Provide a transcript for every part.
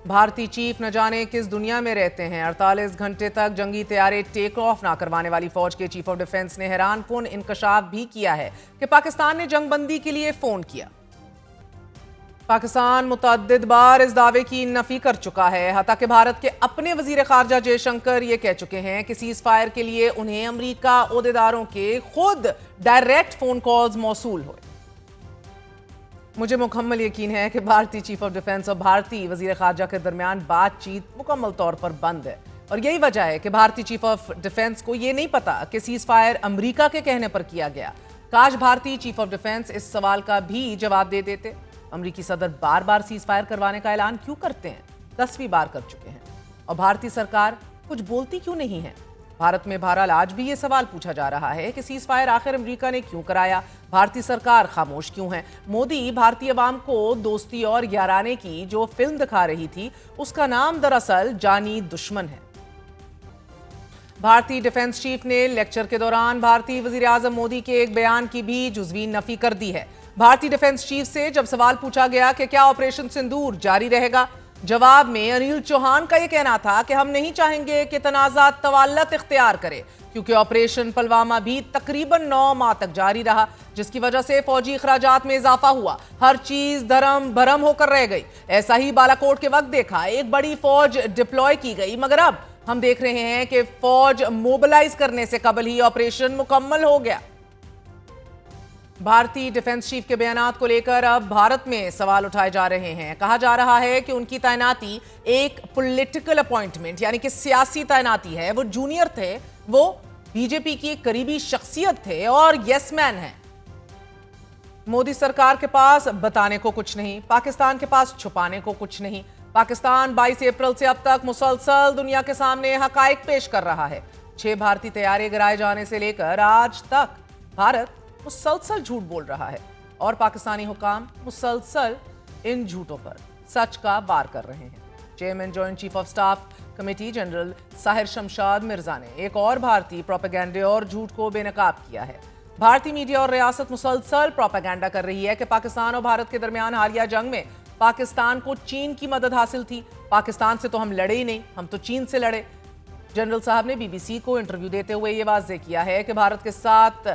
بھارتی چیف نہ جانے کس دنیا میں رہتے ہیں۔ 48 گھنٹے تک جنگی طیارے ٹیک آف نہ کروانے والی فوج کے چیف آف ڈیفنس نے حیران کن انکشاف بھی کیا ہے کہ پاکستان نے جنگ بندی کے لیے فون کیا۔ پاکستان متعدد بار اس دعوے کی نفی کر چکا ہے، حتیٰ کہ بھارت کے اپنے وزیر خارجہ جے شنکر یہ کہہ چکے ہیں کہ سیز فائر کے لیے انہیں امریکہ عہدیداروں کے خود ڈائریکٹ فون کالز موصول ہوئے۔ مجھے مکمل یقین ہے کہ بھارتی چیف آف ڈیفنس اور بھارتی وزیر خارجہ کے درمیان بات چیت مکمل طور پر بند ہے، اور یہی وجہ ہے کہ بھارتی چیف آف ڈیفنس کو یہ نہیں پتا کہ سیز فائر امریکہ کے کہنے پر کیا گیا۔ کاش بھارتی چیف آف ڈیفنس اس سوال کا بھی جواب دے دیتے۔ امریکی صدر بار بار سیز فائر کروانے کا اعلان کیوں کرتے ہیں؟ 10ویں بار کر چکے ہیں، اور بھارتی سرکار کچھ بولتی کیوں نہیں ہے؟ بھارت میں بہرحال آج بھی یہ سوال پوچھا جا رہا ہے کہ سیز فائر آخر امریکہ نے کیوں کرایا؟ بھارتی سرکار خاموش کیوں ہے؟ مودی بھارتی عوام کو دوستی اور یارانے کی جو فلم دکھا رہی تھی، اس کا نام دراصل جانی دشمن ہے۔ بھارتی ڈیفنس چیف نے لیکچر کے دوران بھارتی وزیر اعظم مودی کے ایک بیان کی بھی جزوی نفی کر دی ہے۔ بھارتی ڈیفنس چیف سے جب سوال پوچھا گیا کہ کیا آپریشن سندور جاری رہے گا، جواب میں انیل چوہان کا یہ کہنا تھا کہ ہم نہیں چاہیں گے کہ تنازعات طوالت اختیار کرے، کیونکہ آپریشن پلوامہ بھی تقریباً 9 ماہ تک جاری رہا، جس کی وجہ سے فوجی اخراجات میں اضافہ ہوا، ہر چیز دھرم بھرم ہو کر رہ گئی۔ ایسا ہی بالاکوٹ کے وقت دیکھا، ایک بڑی فوج ڈپلوائے کی گئی، مگر اب ہم دیکھ رہے ہیں کہ فوج موبلائز کرنے سے قبل ہی آپریشن مکمل ہو گیا۔ بھارتی ڈیفنس چیف کے بیانات کو لے کر اب بھارت میں سوال اٹھائے جا رہے ہیں۔ کہا جا رہا ہے کہ ان کی تعیناتی ایک پولیٹیکل اپوائنٹمنٹ یعنی کہ سیاسی تعیناتی ہے، وہ جونیئر تھے، وہ بی جے پی کی ایک قریبی شخصیت تھے اور یس مین ہیں۔ مودی سرکار کے پاس بتانے کو کچھ نہیں، پاکستان کے پاس چھپانے کو کچھ نہیں۔ پاکستان 22 اپریل سے اب تک مسلسل دنیا کے سامنے حقائق پیش کر رہا ہے۔ 6 بھارتی طیارے گرائے جانے سے لے کر آج تک بھارت مسلسل جھوٹ بول رہا ہے، اور پاکستانی حکام مسلسل ان جھوٹوں پر سچ کا وار کر رہے ہیں۔ Chairman joint chief of staff committee general Sahir Shamshad Mirza نے ایک اور بھارتی پروپیگنڈے اور جھوٹ کو بے نقاب کیا ہے۔ بھارتی میڈیا اور ریاست مسلسل پروپیگنڈا کر رہی ہے کہ پاکستان اور بھارت کے درمیان حالیہ جنگ میں پاکستان کو چین کی مدد حاصل تھی۔ پاکستان سے تو ہم لڑے ہی نہیں، ہم تو چین سے لڑے۔ جنرل صاحب نے بی بی سی کو انٹرویو دیتے ہوئے یہ واضح کیا ہے کہ بھارت کے ساتھ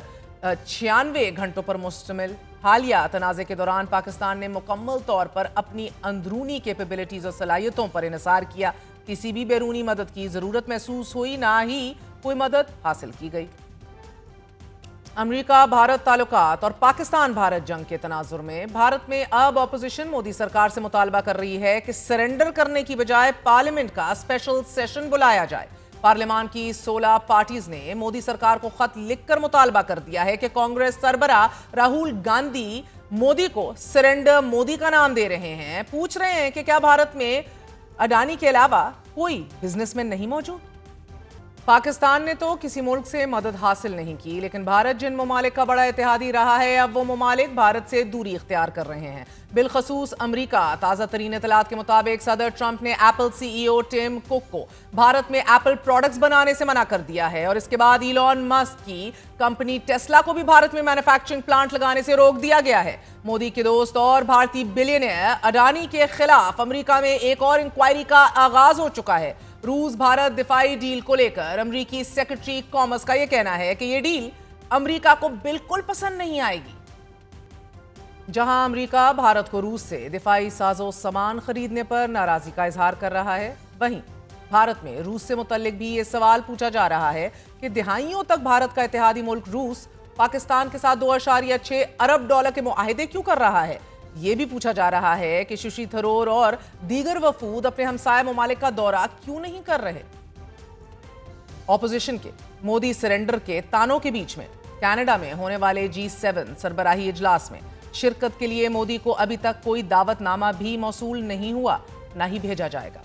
96 گھنٹوں پر مشتمل حالیہ تنازع کے دوران پاکستان نے مکمل طور پر اپنی اندرونی کیپیبلٹیز اور صلاحیتوں پر انحصار کیا۔ کسی بھی بیرونی مدد کی ضرورت محسوس ہوئی، نہ ہی کوئی مدد حاصل کی گئی۔ امریکہ بھارت تعلقات اور پاکستان بھارت جنگ کے تناظر میں بھارت میں اب اپوزیشن مودی سرکار سے مطالبہ کر رہی ہے کہ سرنڈر کرنے کی بجائے پارلیمنٹ کا اسپیشل سیشن بلایا جائے۔ پارلیمان کی 16 پارٹیز نے مودی سرکار کو خط لکھ کر مطالبہ کر دیا ہے کہ کانگریس سربراہ راہل گاندھی مودی کو سرنڈر مودی کا نام دے رہے ہیں، پوچھ رہے ہیں کہ کیا بھارت میں اڈانی کے علاوہ کوئی بزنس مین نہیں موجود؟ پاکستان نے تو کسی ملک سے مدد حاصل نہیں کی، لیکن بھارت جن ممالک کا بڑا اتحادی رہا ہے، اب وہ ممالک بھارت سے دوری اختیار کر رہے ہیں، بالخصوص امریکہ۔ تازہ ترین اطلاعات کے مطابق صدر ٹرمپ نے ایپل سی ای او ٹم کک کو بھارت میں ایپل پروڈکٹس بنانے سے منع کر دیا ہے، اور اس کے بعد ایلون مسک کی کمپنی ٹیسلا کو بھی بھارت میں مینوفیکچرنگ پلانٹ لگانے سے روک دیا گیا ہے۔ مودی کے دوست اور بھارتی بلینئر اڈانی کے خلاف امریکہ میں ایک اور انکوائری کا آغاز ہو چکا ہے۔ روس بھارت دفاعی ڈیل کو لے کر امریکی سیکرٹری کامرس کا یہ کہنا ہے کہ یہ ڈیل امریکہ کو بالکل پسند نہیں آئے گی۔ جہاں امریکہ بھارت کو روس سے دفاعی ساز و سامان خریدنے پر ناراضی کا اظہار کر رہا ہے، وہیں بھارت میں روس سے متعلق بھی یہ سوال پوچھا جا رہا ہے کہ دہائیوں تک بھارت کا اتحادی ملک روس پاکستان کے ساتھ $2.6 ارب کے معاہدے کیوں کر رہا ہے؟ یہ بھی پوچھا جا رہا ہے کہ ششی تھرور اور دیگر وفود اپنے ہمسایہ ممالک کا دورہ کیوں نہیں کر رہے؟ اپوزیشن کے مودی سرنڈر کے تانوں کے بیچ میں کینیڈا میں ہونے والے G7 سربراہی اجلاس میں شرکت کے لیے مودی کو ابھی تک کوئی دعوت نامہ بھی موصول نہیں ہوا، نہ ہی بھیجا جائے گا۔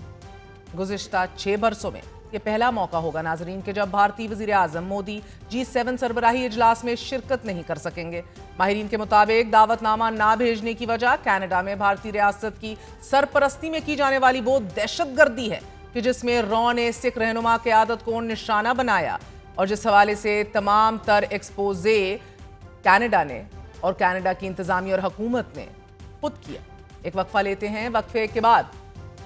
گزشتہ 6 برسوں میں یہ پہلا موقع ہوگا ناظرین کہ جب بھارتی وزیر اعظم مودی G7 سربراہی اجلاس میں شرکت نہیں کر سکیں گے۔ ماہرین کے مطابق دعوت نامہ نہ بھیجنے کی وجہ کینیڈا میں بھارتی ریاست کی سرپرستی میں کی جانے والی وہ دہشت گردی ہے کہ جس میں رو نے سکھ رہنما قیادت کو نشانہ بنایا، اور جس حوالے سے تمام تر ایکسپوزے کینیڈا نے اور کینیڈا کی انتظامیہ اور حکومت نے خود کیا۔ ایک وقفہ لیتے ہیں، وقفے کے بعد